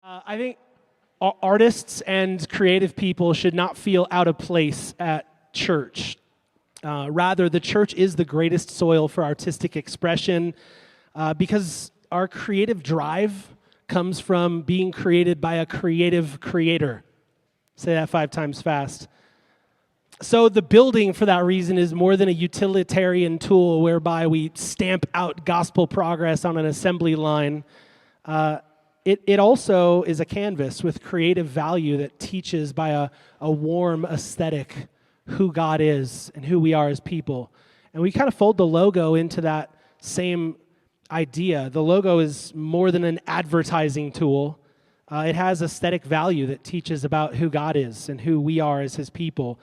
I think artists and creative people should not feel out of place at church. Rather, the church is the greatest soil for artistic expression because our creative drive comes from being created by a creative creator. Say that 5 times fast. So the building, for that reason, is more than a utilitarian tool whereby we stamp out gospel progress on an assembly line. It also is a canvas with creative value that teaches by a warm aesthetic who God is and who we are as people. And we kind of fold the logo into that same idea. The logo is more than an advertising tool. It has aesthetic value that teaches about who God is and who we are as his people.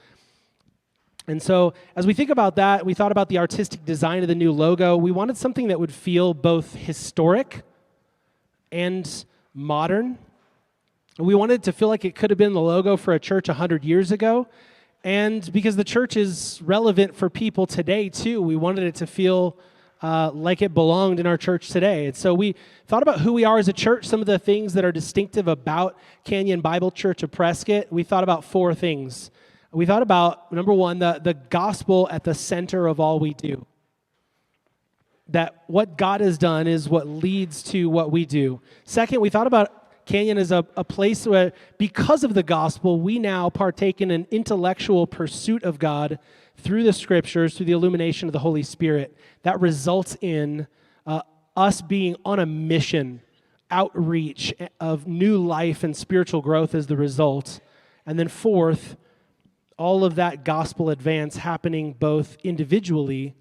And so as we think about that, we thought about the artistic design of the new logo. We wanted something that would feel both historic and modern. We wanted it to feel like it could have been the logo for a church 100 years ago. And because the church is relevant for people today too, we wanted it to feel like it belonged in our church today. And so we thought about who we are as a church, some of the things that are distinctive about Canyon Bible Church of Prescott. We thought about 4 things. We thought about, number 1, the gospel at the center of all we do. That what God has done is what leads to what we do. Second, we thought about Canyon as a place where, because of the gospel, we now partake in an intellectual pursuit of God through the scriptures, through the illumination of the Holy Spirit. That results in us being on a mission, outreach of new life and spiritual growth as the result. And then fourth, all of that gospel advance happening both individually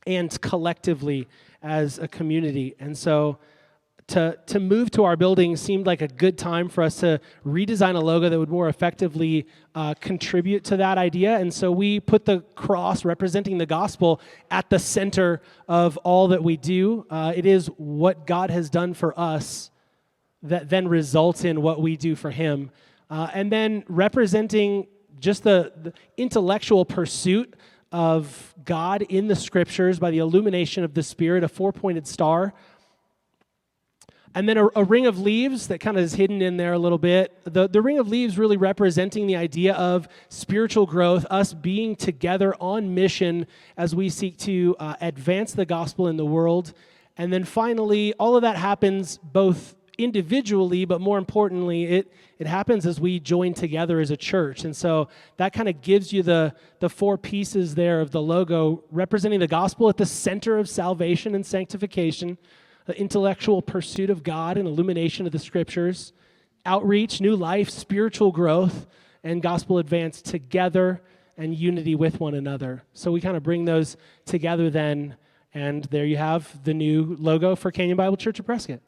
and collectively as a community. And so to move to our building seemed like a good time for us to redesign a logo that would more effectively contribute to that idea. And so we put the cross representing the gospel at the center of all that we do. It is what God has done for us that then results in what we do for him. And then representing just the intellectual pursuit of God in the scriptures by the illumination of the Spirit, a 4-pointed star. And then a ring of leaves that kind of is hidden in there a little bit. The ring of leaves really representing the idea of spiritual growth, us being together on mission as we seek to advance the gospel in the world. And then finally, all of that happens both individually, but more importantly, it happens as we join together as a church. And so that kind of gives you the 4 pieces there of the logo representing the gospel at the center of salvation and sanctification, the intellectual pursuit of God and illumination of the scriptures, outreach, new life, spiritual growth, and gospel advance together and unity with one another. So we kind of bring those together then, and there you have the new logo for Canyon Bible Church of Prescott.